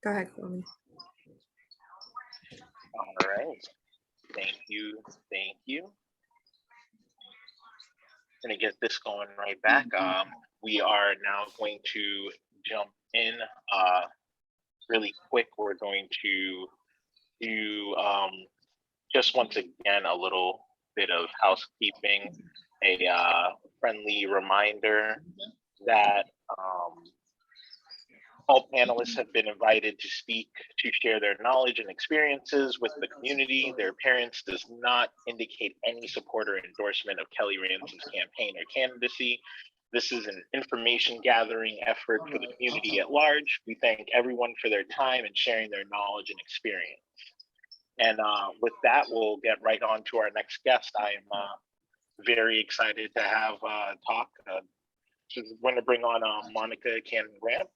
Go ahead, Chloe. All right. Thank you. Thank you. Gonna get this going right back. We are now going to jump in really quick. We're going to do just once again a little bit of housekeeping, a friendly reminder that all panelists have been invited to speak to share their knowledge and experiences with the community. Their appearance does not indicate any support or endorsement of Kelly Ransom's campaign or candidacy. This is an information gathering effort for the community at large. We thank everyone for their time and sharing their knowledge and experience. And with that, we'll get right on to our next guest. I am very excited to have talk. We're going to bring on Monica Cannon-Grant,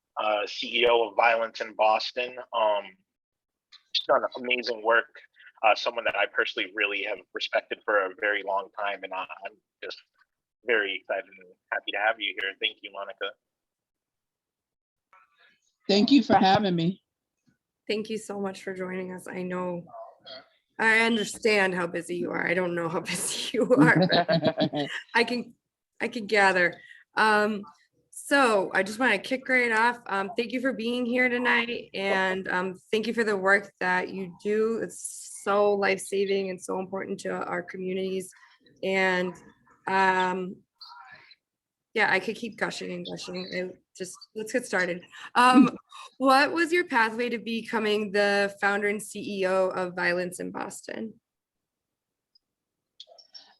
CEO of Violence in Boston. She's done amazing work, someone that I personally really have respected for a very long time, and I'm just very excited and happy to have you here. Thank you, Monica. Thank you for having me. Thank you so much for joining us. I understand how busy you are. I don't know how busy you are. I can gather. So I just want to kick right off. Thank you for being here tonight, and thank you for the work that you do. It's so life-saving and so important to our communities. And yeah, I could keep gushing and gushing. Let's get started. What was your pathway to becoming the founder and CEO of Violence in Boston?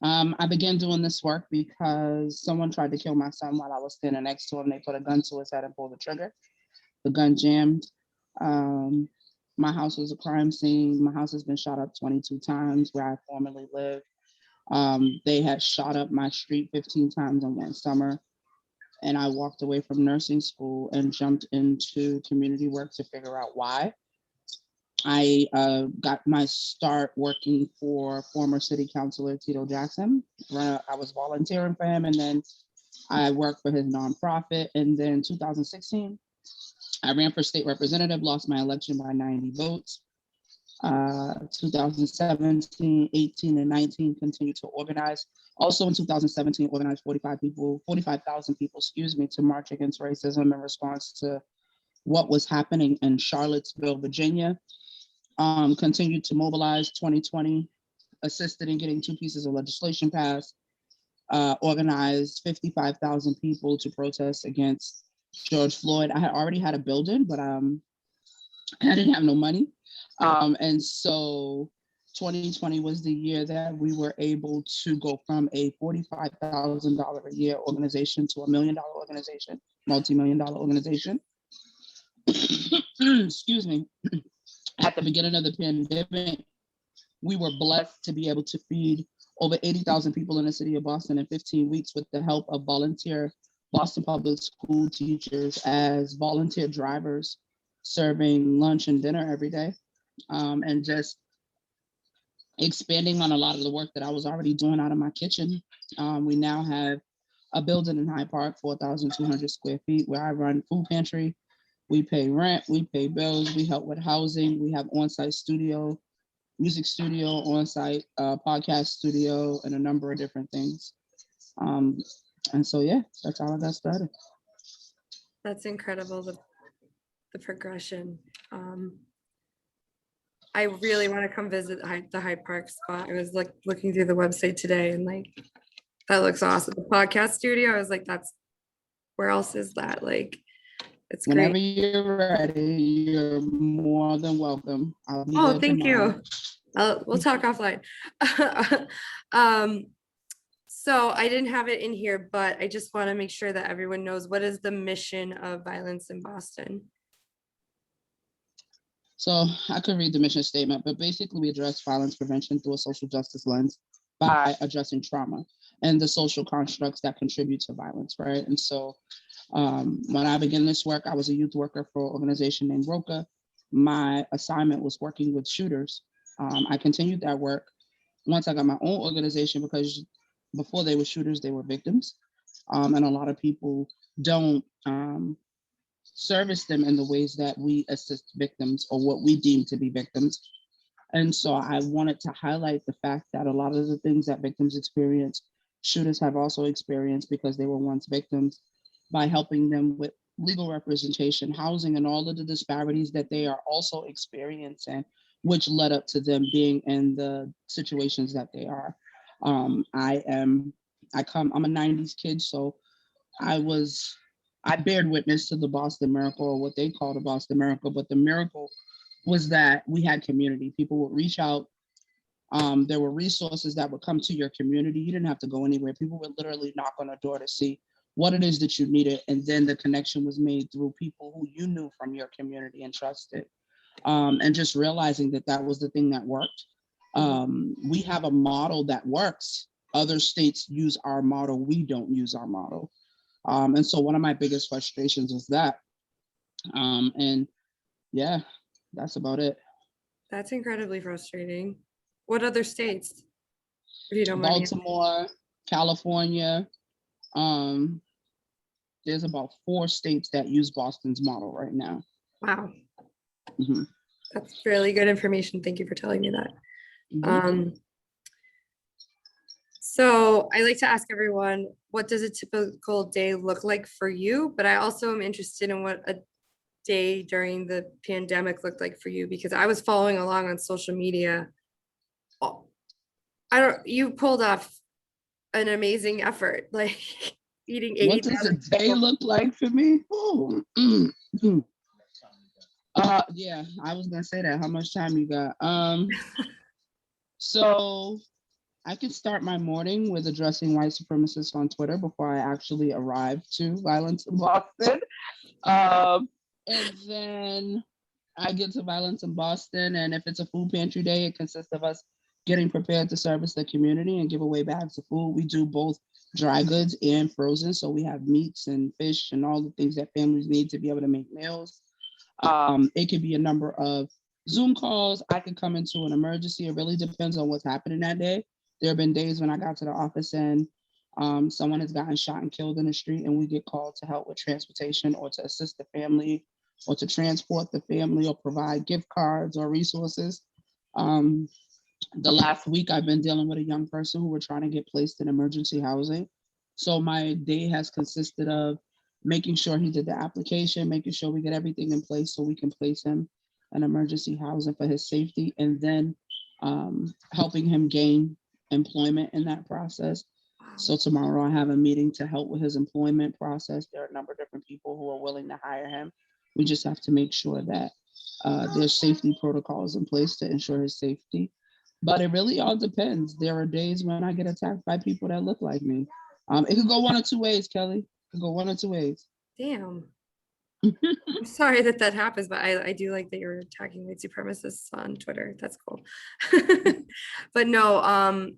I began doing this work because someone tried to kill my son while I was standing next to him. They put a gun to his head and pulled the trigger. The gun jammed. My house was a crime scene. My house has been shot up 22 times where I formerly lived. They had shot up my street 15 times in one summer. And I walked away from nursing school and jumped into community work to figure out why. I got my start working for former city councilor Tito Jackson. I was volunteering for him, and then I worked for his nonprofit. And then 2016, I ran for state representative, lost my election by 90 votes. 2017, 18, and 19 continued to organize. Also in 2017, organized 45,000 people, to march against racism in response to what was happening in Charlottesville, Virginia. Continued to mobilize 2020, assisted in getting 2 pieces of legislation passed, organized 55,000 people to protest against George Floyd. I had already had a building, but I didn't have no money. And so 2020 was the year that we were able to go from a $45,000 a year organization to $1 million organization, multi-million-dollar organization. Excuse me. At the beginning of the pandemic, we were blessed to be able to feed over 80,000 people in the city of Boston in 15 weeks with the help of volunteer Boston Public School teachers as volunteer drivers, serving lunch and dinner every day, and just expanding on a lot of the work that I was already doing out of my kitchen. We now have a building in Hyde Park, 4,200 square feet, where I run food pantry. We pay rent, we pay bills, we help with housing, we have on-site studio, music studio, on-site podcast studio, and a number of different things. And so, yeah, that's how I got started. That's incredible, the progression. I really want to come visit the Hyde Park spot. I was like looking through the website today and like, that looks awesome. The podcast studio, I was like, where else is that? Like, it's Whenever great. you're ready, you're more than welcome. Oh, thank you. We'll talk offline. So I didn't have it in here, but I just want to make sure that everyone knows, what is the mission of Violence in Boston? So I could read the mission statement, but basically we address violence prevention through a social justice lens by addressing trauma and the social constructs that contribute to violence, right? And so when I began this work, I was a youth worker for an organization named ROCA. My assignment was working with shooters. I continued that work once I got my own organization, because before they were shooters, they were victims. And a lot of people don't service them in the ways that we assist victims or what we deem to be victims. And so I wanted to highlight the fact that a lot of the things that victims experience, shooters have also experienced because they were once victims, by helping them with legal representation, housing, and all of the disparities that they are also experiencing, which led up to them being in the situations that they are. I'm a 90s kid, so I bared witness to the Boston Miracle, or what they call the Boston Miracle, but the miracle was that we had community. People would reach out. There were resources that would come to your community. You didn't have to go anywhere. People would literally knock on a door to see what it is that you needed. And then the connection was made through people who you knew from your community and trusted. And just realizing that that was the thing that worked. We have a model that works. Other states use our model. We don't use our model. And so one of my biggest frustrations is that. And yeah, that's about it. That's incredibly frustrating. What other states? If you don't mind me asking. Baltimore, California. There's about 4 states that use Boston's model right now. Wow. Mm-hmm. That's really good information. Thank you for telling me that. Mm-hmm. So I like to ask everyone, what does a typical day look like for you? But I also am interested in what a day during the pandemic looked like for you, because I was following along on social media. You pulled off an amazing effort, like eating 80,000. What does a day look like for me? Oh, yeah, I was gonna say that. How much time you got? So I can start my morning with addressing white supremacists on Twitter before I actually arrive to Violence in Boston. And then I get to Violence in Boston, and if it's a food pantry day, it consists of us getting prepared to service the community and give away bags of food. We do both dry goods and frozen, so we have meats and fish and all the things that families need to be able to make meals. It could be a number of Zoom calls. I could come into an emergency. It really depends on what's happening that day. There have been days when I got to the office and someone has gotten shot and killed in the street, and we get called to help with transportation or to assist the family or to transport the family or provide gift cards or resources. The last week I've been dealing with a young person who we're trying to get placed in emergency housing. So my day has consisted of making sure he did the application, making sure we get everything in place so we can place him in emergency housing for his safety, and then helping him gain employment in that process. So tomorrow I have a meeting to help with his employment process. There are a number of different people who are willing to hire him. We just have to make sure that there's safety protocols in place to ensure his safety. But it really all depends. There are days when I get attacked by people that look like me. It could go one or two ways, Kelly. It could go one or two ways. Damn. I'm sorry that happens, but I do like that you're attacking white supremacists on Twitter. That's cool. But no,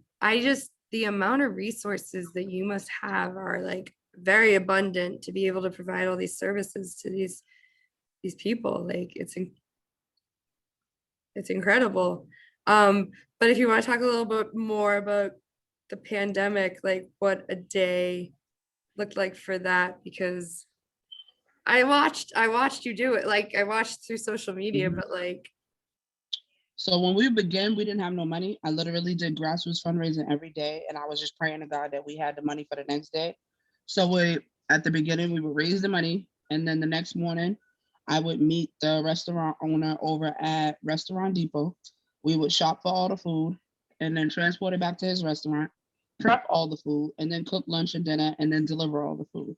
the amount of resources that you must have are like very abundant to be able to provide all these services to these people. Like it's incredible. But if you want to talk a little bit more about the pandemic, like what a day looked like for that, because I watched you do it. Like I watched through social media, but like. So when we began, we didn't have no money. I literally did grassroots fundraising every day, and I was just praying to God that we had the money for the next day. So at the beginning, we would raise the money, and then the next morning, I would meet the restaurant owner over at Restaurant Depot. We would shop for all the food and then transport it back to his restaurant, prep all the food, and then cook lunch and dinner, and then deliver all the food.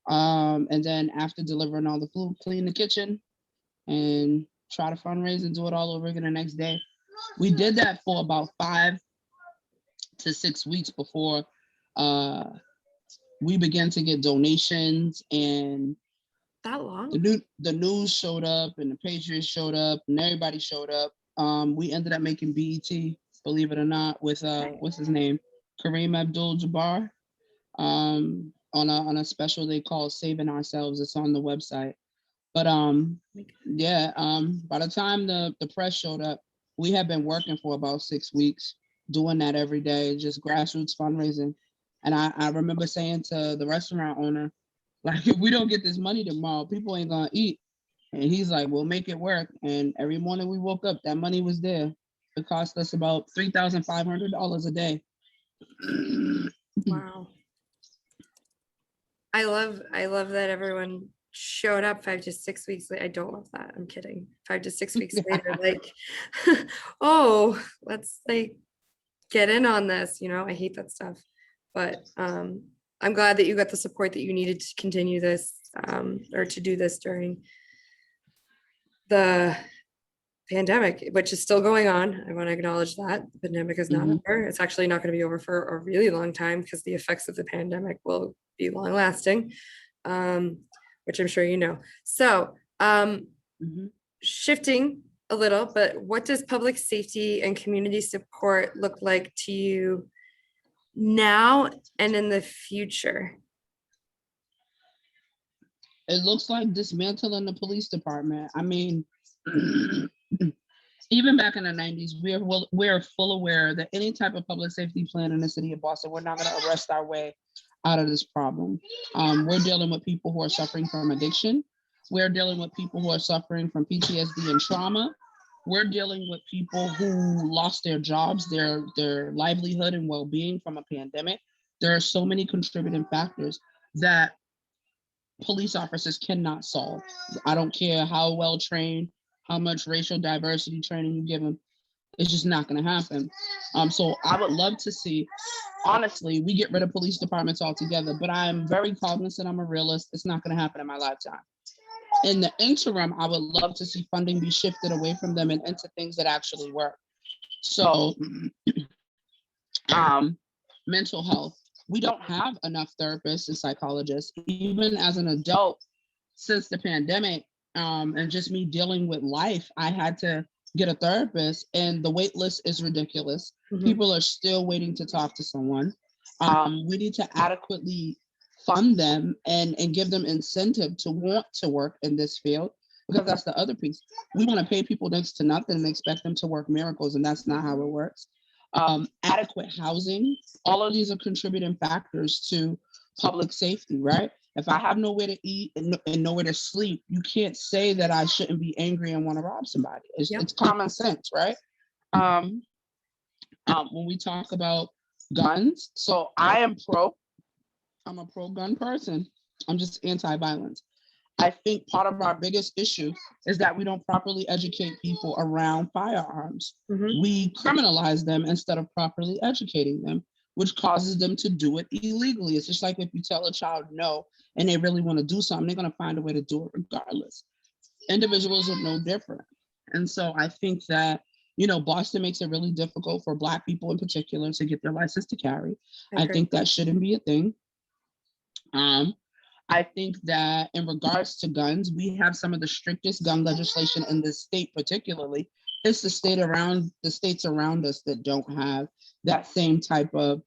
And then after delivering all the food, clean the kitchen and try to fundraise and do it all over again the next day. We did that for about 5 to 6 weeks before we began to get donations, and that long? The news showed up and the Patriots showed up and everybody showed up. We ended up making BET, believe it or not, with what's his name, Kareem Abdul-Jabbar, on a special they call Saving Ourselves. It's on the website. But by the time the press showed up, we had been working for about 6 weeks, doing that every day, just grassroots fundraising. And I remember saying to the restaurant owner, Like, if we don't get this money tomorrow, people ain't gonna eat. And he's like, we'll make it work. And every morning we woke up, that money was there. It cost us about $3,500 a day. Wow. I love that everyone showed up 5 to 6 weeks later. I don't love that. I'm kidding. 5 to 6 weeks later, like, oh, let's like get in on this. You know, I hate that stuff. But I'm glad that you got the support that you needed to continue this or to do this during the pandemic, which is still going on. I want to acknowledge that the pandemic is not over. It's actually not going to be over for a really long time because the effects of the pandemic will be long lasting, which I'm sure you know. So shifting a little, but what does public safety and community support look like to you now and in the future? It looks like dismantling the police department. I mean, even back in the 90s, we're full aware that any type of public safety plan in the city of Boston, we're not going to arrest our way out of this problem. We're dealing with people who are suffering from addiction. We're dealing with people who are suffering from PTSD and trauma. We're dealing with people who lost their jobs, their livelihood and well-being from a pandemic. There are so many contributing factors that police officers cannot solve. I don't care how well trained, how much racial diversity training you give them, it's just not going to happen. So I would love to see, honestly, we get rid of police departments altogether, but I am very cognizant, I'm a realist, it's not going to happen in my lifetime. In the interim, I would love to see funding be shifted away from them and into things that actually work. So mental health. We don't have enough therapists and psychologists. Even as an adult, since the pandemic, and just me dealing with life, I had to get a therapist, and the wait list is ridiculous. People are still waiting to talk to someone. We need to adequately fund them and give them incentive to want to work in this field, because that's the other piece. We want to pay people next to nothing and expect them to work miracles, and that's not how it works. Adequate housing, all of these are contributing factors to public safety, right? If I have nowhere to eat and nowhere to sleep, you can't say that I shouldn't be angry and want to rob somebody. It's common sense, right? When we talk about guns, so I'm a pro-gun person. I'm just anti-violence. I think part of our biggest issue is that we don't properly educate people around firearms. We criminalize them instead of properly educating them, which causes them to do it illegally. It's just like if you tell a child no, and they really want to do something, they're going to find a way to do it regardless. Individuals are no different. And so I think that, Boston makes it really difficult for Black people in particular to get their license to carry. I think that shouldn't be a thing. I think that in regards to guns, we have some of the strictest gun legislation in this state, particularly. It's the states around us that don't have that same type of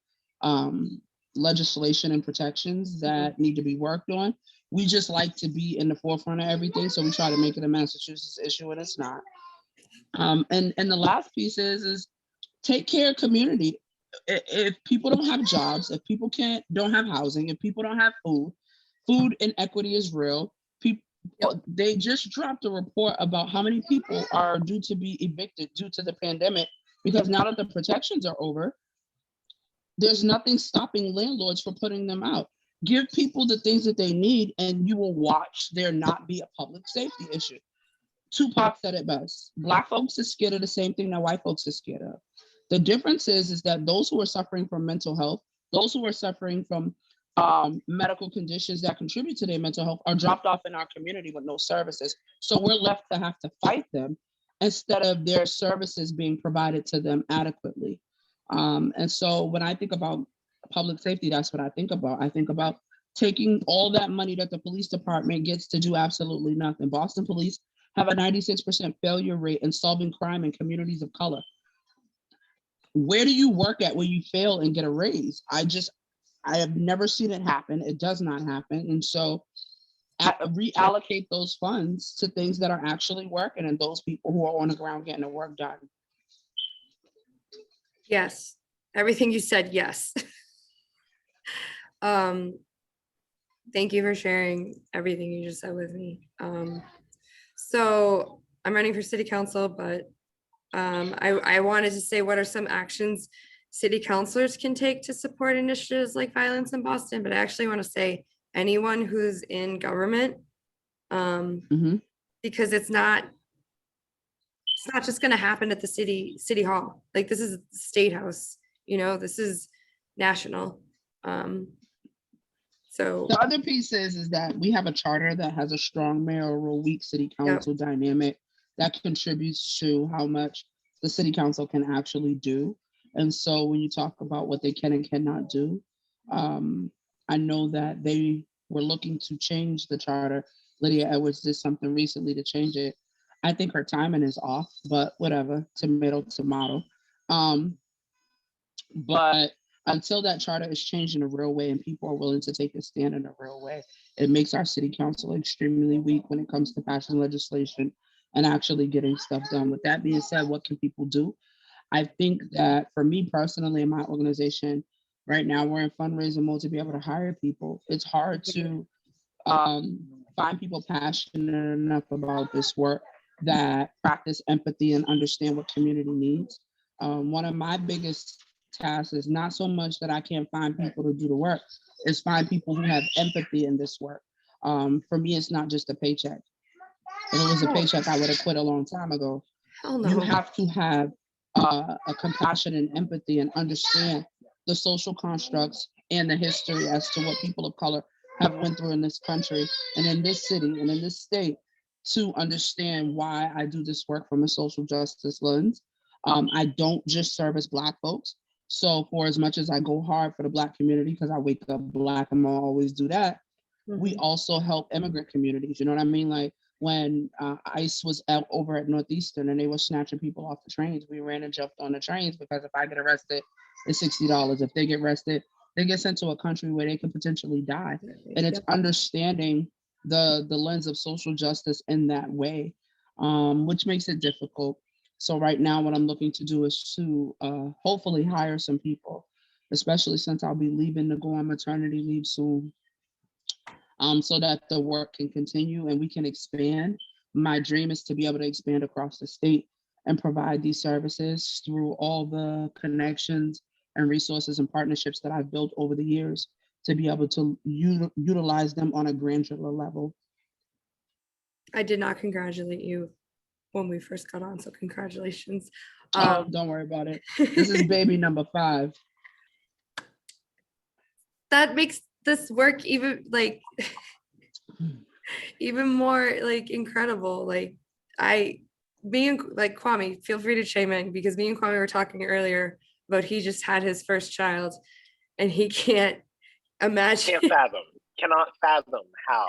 legislation and protections that need to be worked on. We just like to be in the forefront of everything, so we try to make it a Massachusetts issue, and it's not. And the last piece is take care of community. If people don't have jobs, if people don't have housing, if people don't have food inequity is real. People, they just dropped a report about how many people are due to be evicted due to the pandemic, because now that the protections are over, there's nothing stopping landlords from putting them out. Give people the things that they need, and you will watch there not be a public safety issue. Tupac said it best. Black folks are scared of the same thing that white folks are scared of. The difference is that those who are suffering from mental health, those who are suffering from medical conditions that contribute to their mental health are dropped off in our community with no services. So we're left to have to fight them instead of their services being provided to them adequately. And so when I think about public safety, that's what I think about. I think about taking all that money that the police department gets to do absolutely nothing. Boston police have a 96% failure rate in solving crime in communities of color. Where do you work at where you fail and get a raise? I have never seen it happen. It does not happen. And so reallocate those funds to things that are actually working and those people who are on the ground getting the work done. Yes. Everything you said, yes. Thank you for sharing everything you just said with me. So I'm running for city council, but I wanted to say, what are some actions city councilors can take to support initiatives like violence in Boston? But I actually want to say anyone who's in government, Mhm. because it's not just going to happen at the city hall. Like, this is the state house, this is national. So The other piece is that we have a charter that has a strong mayoral, weak city yep, council dynamic that contributes to how much the city council can actually do. And so when you talk about what they can and cannot do, I know that they were looking to change the charter. Lydia Edwards did something recently to change it. I think her timing is off, but whatever, tomato, tomato. Um, but until that charter is changed in a real way and people are willing to take a stand in a real way, it makes our city council extremely weak when it comes to passing legislation and actually getting stuff done. With that being said, what can people do? I think that for me personally in my organization, right now we're in fundraising mode to be able to hire people. It's hard to find people passionate enough about this work that practice empathy and understand what community needs. One of my biggest tasks is not so much that I can't find people to do the work, is find people who have empathy in this work. For me, it's not just a paycheck. If it was a paycheck, I would have quit a long time ago. hell You no. have to have a compassion and empathy and understand the social constructs and the history as to what people of color have went through in this country and in this city and in this state to understand why I do this work from a social justice lens. I don't just service Black folks. So for as much as I go hard for the Black community, because I wake up Black and I'll always do that, we also help immigrant communities. You know what I mean? Like when ICE was out over at Northeastern and they were snatching people off the trains, we ran and jumped on the trains because if I get arrested, it's $60. If they get arrested, they get sent to a country where they could potentially die. And it's understanding the lens of social justice in that way, which makes it difficult. So right now, what I'm looking to do is to hopefully hire some people, especially since I'll be leaving to go on maternity leave soon, so that the work can continue and we can expand. My dream is to be able to expand across the state and provide these services through all the connections and resources and partnerships that I've built over the years to be able to utilize them on a granular level. I did not congratulate you when we first got on, so congratulations. Don't worry about it. This is baby number 5. That makes this work even even more like incredible. Like me and like Kwame, feel free to chime in, because me and Kwame were talking earlier about he just had his first child and he can't imagine. Cannot fathom how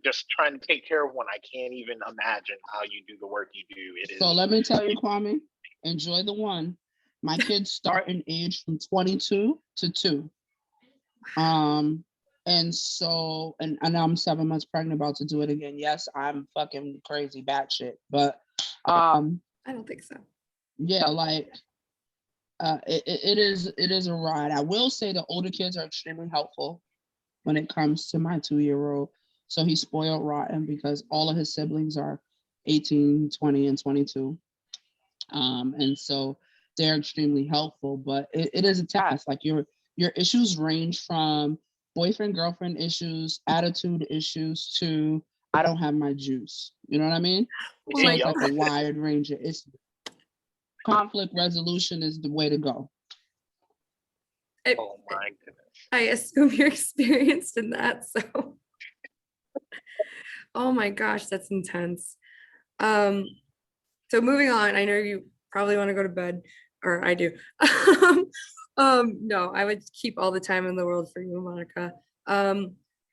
just trying to take care of one. I can't even imagine how you do the work you do. It is. So let me tell you, Kwame, enjoy the one. My kids start in age from 22 to 2. And so, and I'm 7 months pregnant, about to do it again. Yes, I'm fucking crazy batshit, but I don't think so. yeah, like it is a ride. I will say the older kids are extremely helpful when it comes to my 2-year-old. So he's spoiled rotten because all of his siblings are 18, 20, and 22. And so they're extremely helpful, but it is a task. Like your issues range from boyfriend, girlfriend issues, attitude issues to I don't have my juice. You know what I mean? So it's like a wide range of issues. Conflict resolution is the way to go. Oh my goodness. I assume you're experienced in that, so. Oh my gosh, that's intense. So moving on, I know you probably want to go to bed, or I do. No, I would keep all the time in the world for you, Monica.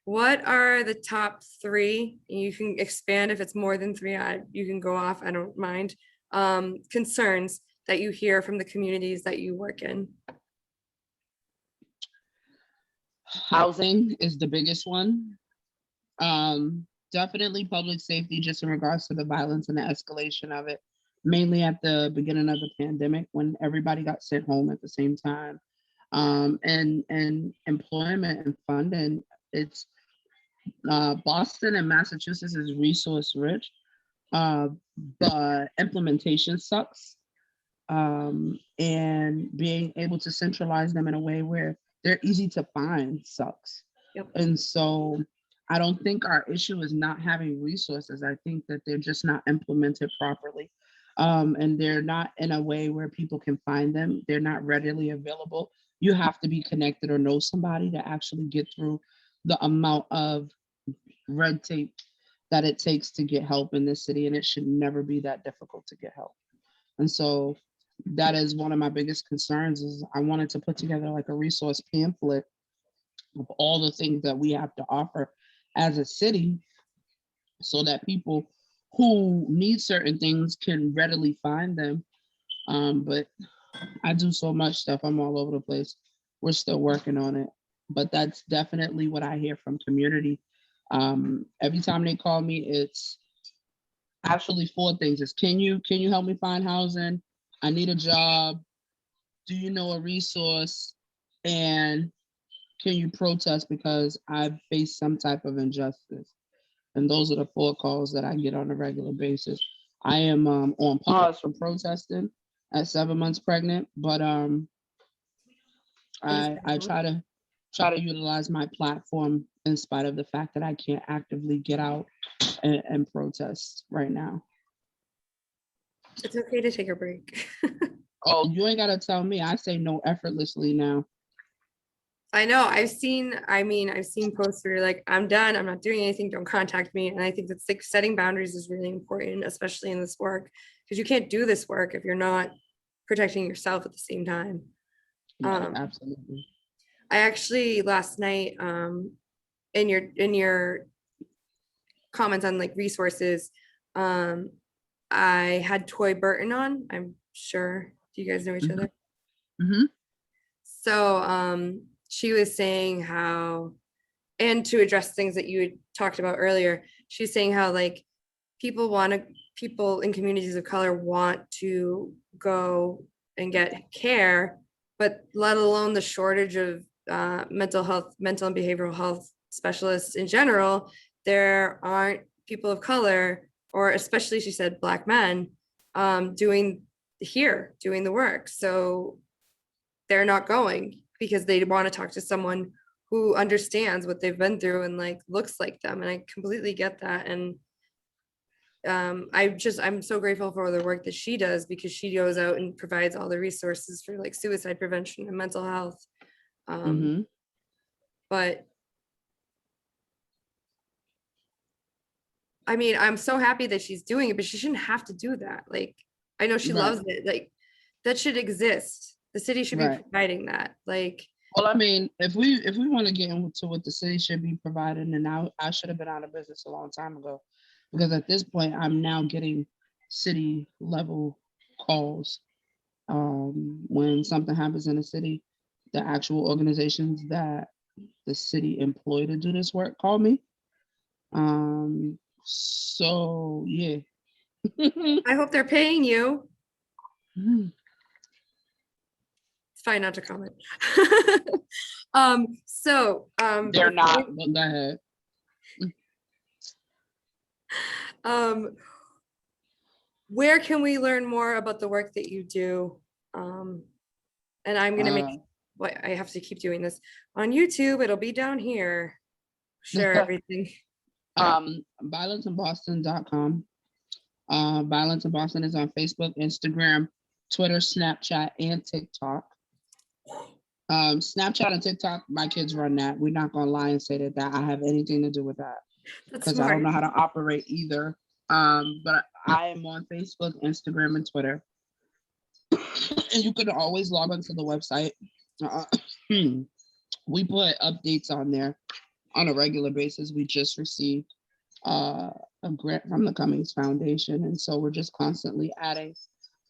What are the top 3? You can expand if it's more than 3. You can go off, I don't mind. Concerns that you hear from the communities that you work in. Housing is the biggest one. Definitely public safety, just in regards to the violence and the escalation of it, mainly at the beginning of the pandemic when everybody got sent home at the same time. And employment and funding, it's Boston and Massachusetts is resource rich, but implementation sucks. And being able to centralize them in a way where they're easy to find sucks. Yep. And so I don't think our issue is not having resources. I think that they're just not implemented properly. And they're not in a way where people can find them. They're not readily available. You have to be connected or know somebody to actually get through the amount of red tape that it takes to get help in this city. And it should never be that difficult to get help. And so that is one of my biggest concerns is I wanted to put together like a resource pamphlet of all the things that we have to offer as a city so that people who need certain things can readily find them. But I do so much stuff. I'm all over the place. We're still working on it. But that's definitely what I hear from community. Every time they call me, it's actually 4 things. It's can you help me find housing? I need a job. Do you know a resource? And can you protest because I've faced some type of injustice? And those are the 4 calls that I get on a regular basis. I am on pause from protesting at 7 months pregnant, but I try to utilize my platform in spite of the fact that I can't actively get out and protest right now. It's okay to take a break. Oh, you ain't gotta tell me. I say no effortlessly now. I know. I've seen posts where you're like, I'm done. I'm not doing anything. Don't contact me. And I think that's like setting boundaries is really important, especially in this work, because you can't do this work if you're not protecting yourself at the same time. Yeah, absolutely. I actually last night, in your comments on like resources, I had Toy Burton on. I'm sure. Do you guys know each other? Mm-hmm. So she was saying how, and to address things that you had talked about earlier, she's saying how like people in communities of color want to go and get care, but let alone the shortage of mental and behavioral health specialists in general, there aren't people of color, or especially she said Black men, doing the work. So they're not going because they want to talk to someone who understands what they've been through and like looks like them. And I completely get that. And I'm so grateful for the work that she does, because she goes out and provides all the resources for like suicide prevention and mental health. But I mean, I'm so happy that she's doing it, but she shouldn't have to do that. Like, I know she loves it. Like, that should exist. The city should be providing that. Like, well, I mean, if we want to get into what the city should be providing, then I should have been out of business a long time ago, because at this point I'm now getting city level calls. When something happens in the city, the actual organizations that the city employ to do this work call me. So yeah. I hope they're paying you. It's fine not to comment. They're not. Go ahead. Where can we learn more about the work that you do? And I'm gonna make I have to keep doing this on YouTube. It'll be down here. Share everything. Violenceinboston.com. Violence in Boston is on Facebook, Instagram, Twitter, Snapchat, and TikTok. Snapchat and TikTok, my kids run that. We're not gonna lie and say that I have anything to do with that, because I don't know how to operate either. But I am on Facebook, Instagram, and Twitter. And you can always log onto the website. We put updates on there on a regular basis. We just received a grant from the Cummings Foundation, and so we're just constantly adding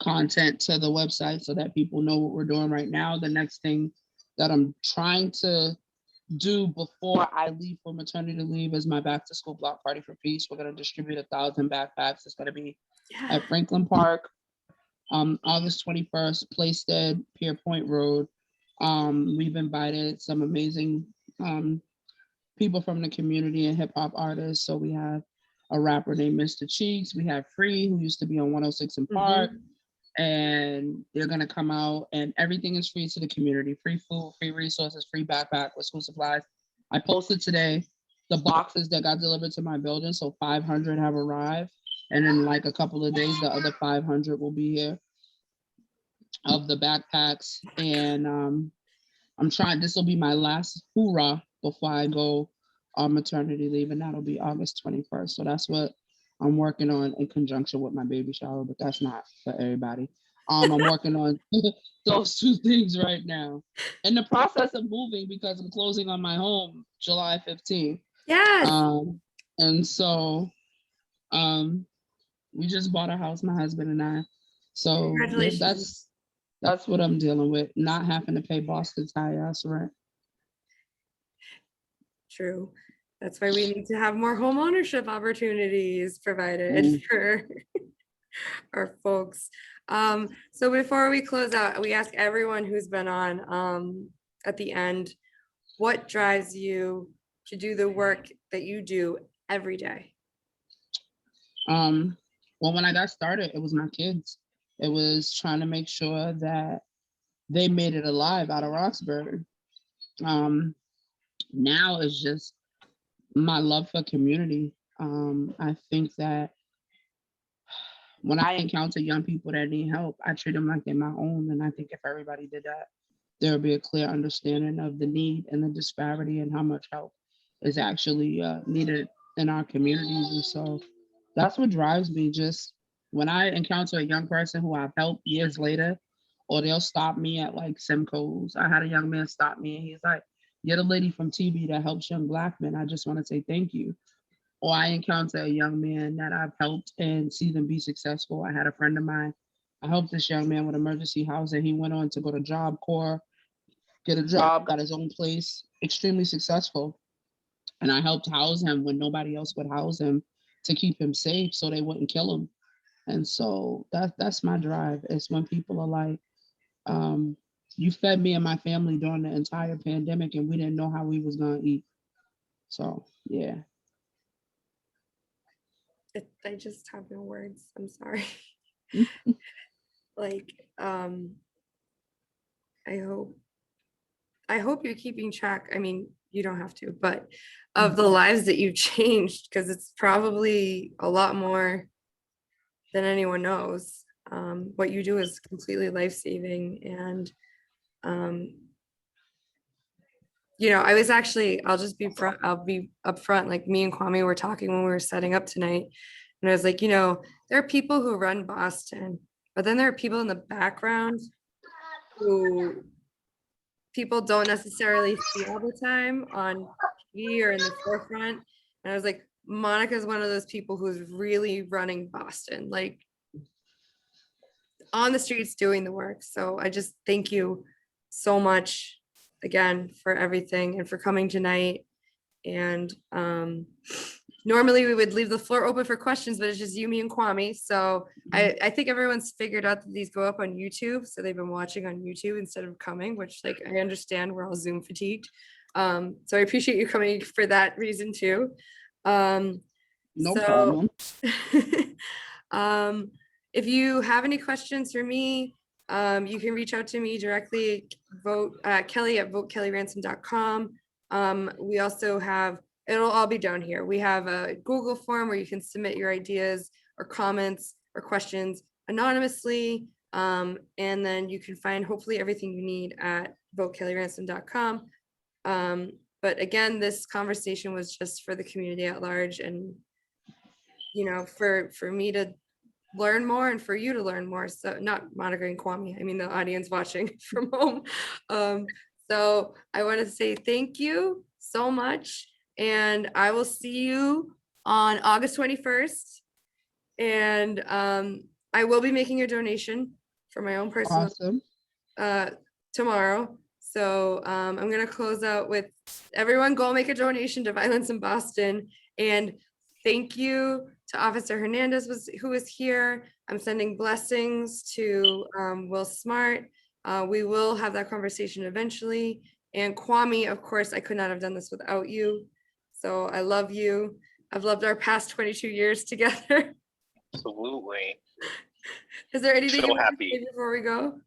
content to the website so that people know what we're doing right now. The next thing that I'm trying to do before I leave for maternity leave is my back to school block party for peace. We're going to distribute 1,000 backpacks. It's going to be at Franklin Park, August 21st, Plaisted, Pier Point Road. We've invited some amazing people from the community and hip hop artists. So we have a rapper named Mr. Cheeks. We have Free, who used to be on 106 in Park. And they're gonna come out, and everything is free to the community. Free food, free resources, free backpack with school supplies. I posted today the boxes that got delivered to my building. So 500 have arrived. And in like a couple of days, the other 500 will be here of the backpacks. And I'm trying, this will be my last hoorah before I go on maternity leave, and that'll be August 21st. So that's what I'm working on in conjunction with my baby shower, but that's not for everybody. I'm working on those two things right now. In the process of moving, because I'm closing on my home July 15th. Yes. And so we just bought a house, my husband and I. So Congratulations. that's what I'm dealing with, not having to pay Boston's high ass rent. True. That's why we need to have more home ownership opportunities provided for our folks. So before we close out, we ask everyone who's been on at the end, what drives you to do the work that you do every day? Well, when I got started, it was my kids. It was trying to make sure that they made it alive out of Roxbury. Now it's just my love for community. I think that when I encounter young people that need help, I treat them like they're my own. And I think if everybody did that, there would be a clear understanding of the need and the disparity and how much help is actually needed in our communities. And so that's what drives me. Just when I encounter a young person who I've helped years later, or they'll stop me at like Simcoe's. I had a young man stop me and he's like, "You're the lady from TV that helps young Black men. I just want to say thank you." Or I encounter a young man that I've helped and see them be successful. I had a friend of mine, I helped this young man with emergency housing. He went on to go to Job Corps, get a job, got his own place, extremely successful. And I helped house him when nobody else would house him to keep him safe so they wouldn't kill him. And so that's my drive. It's when people are like, you fed me and my family during the entire pandemic and we didn't know how we was gonna eat. So yeah. I just have no words. I'm sorry. Like, I hope you're keeping track. I mean, you don't have to, but of the lives that you've changed, because it's probably a lot more than anyone knows. What you do is completely life-saving. And, I was actually, I'll be upfront, like me and Kwame were talking when we were setting up tonight. And I was like, there are people who run Boston, but then there are people in the background who people don't necessarily see all the time on TV or in the forefront. And I was like, Monica's one of those people who's really running Boston, like on the streets doing the work. So I just thank you so much again for everything and for coming tonight. And normally we would leave the floor open for questions, but it's just you, me, and Kwame. So I think everyone's figured out that these go up on YouTube. So they've been watching on YouTube instead of coming, which like I understand we're all Zoom fatigued. So I appreciate you coming for that reason too. No problem. If you have any questions for me, you can reach out to me directly, Kelly at votekellyransom.com. We also have, it'll all be down here. We have a Google form where you can submit your ideas or comments or questions anonymously. And then you can find hopefully everything you need at votekellyransom.com. But again, this conversation was just for the community at large and, for me to learn more and for you to learn more. So not Monica and Kwame, I mean the audience watching from home. So I want to say thank you so much. And I will see you on August 21st. And I will be making a donation for my own personal tomorrow. So I'm going to close out with everyone go make a donation to Violence in Boston. And thank you to Officer Hernandez who was here. I'm sending blessings to Will Smart. We will have that conversation eventually. And Kwame, of course, I could not have done this without you. So I love you. I've loved our past 22 years together. Absolutely. Is there anything So you want to happy. say before we go?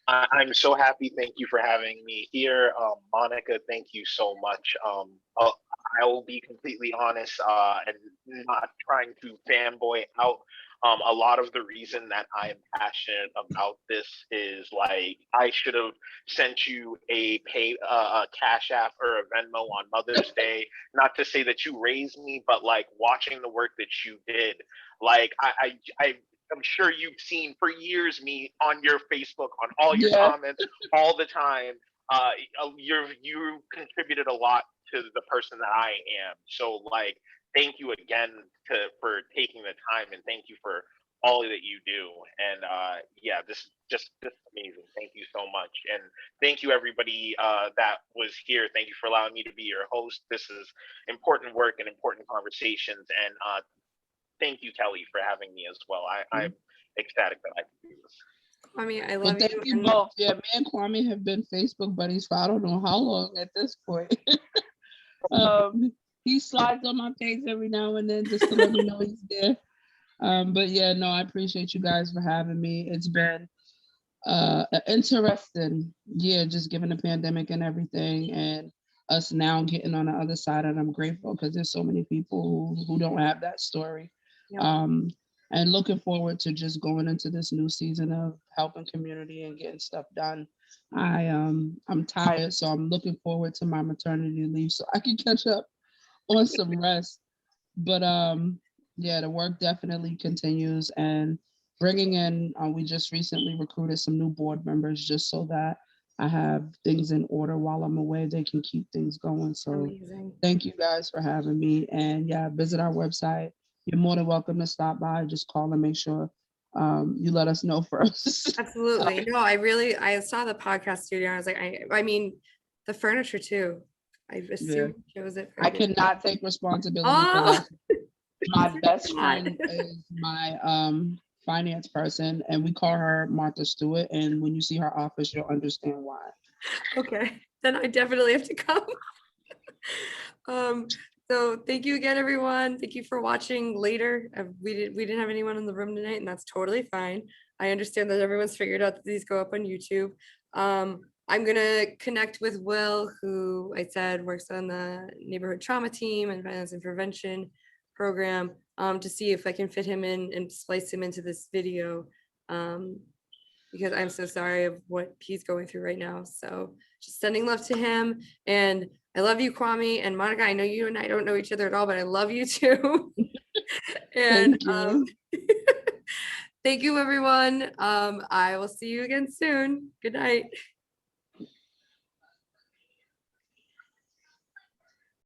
I'm so happy. Thank you for having me here. Monica, thank you so much. I will be completely honest and not trying to fanboy out. A lot of the reason that I am passionate about this is like I should have sent you a Cash App or a Venmo on Mother's Day. Not to say that you raised me, but like watching the work that you did, like I'm sure you've seen for years me on your Facebook, on all your Yeah. comments, all the time. You contributed a lot to the person that I am. So like, thank you again for taking the time, and thank you for all that you do. And yeah, this is amazing. Thank you so much, and thank you everybody that was here. Thank you for allowing me to be your host. This is important work and important conversations, and thank you, Kelly, for having me as well. I'm ecstatic that I can do this. Kwame, I Well, love thank you. you both. Yeah, me and Kwame have been Facebook buddies for I don't know how long at this point. He slides on my page every now and then just to let me know he's there. But yeah, no, I appreciate you guys for having me. It's been an interesting year, just given the pandemic and everything, and us now getting on the other side. And I'm grateful because there's so many people who don't have that story. Yeah. And looking forward to just going into this new season of helping community and getting stuff done. I'm tired, so I'm looking forward to my maternity leave so I can catch up on some rest. But yeah, the work definitely continues, and bringing in, we just recently recruited some new board members just so that I have things in order while I'm away. They can keep things going. So Amazing. thank you guys for having me. And yeah, visit our website. You're more than welcome to stop by. Just call and make sure you let us know first. Absolutely. No, I saw the podcast studio. I was like, I mean, the furniture too. I Yeah. assume it was it. I cannot take responsibility for Oh, that. My best God. friend is my finance person, and we call her Martha Stewart. And when you see her office, you'll understand why. Okay, then I definitely have to come. So thank you again, everyone. Thank you for watching later. We didn't have anyone in the room tonight, and that's totally fine. I understand that everyone's figured out that these go up on YouTube. I'm gonna connect with Will, who I said works on the neighborhood trauma team and violence and prevention program, to see if I can fit him in and splice him into this video. Because I'm so sorry of what he's going through right now. So just sending love to him. And I love you, Kwame and Monica. I know you and I don't know each other at all, but I love you too. And Thank you. thank you, everyone. I will see you again soon. Good night.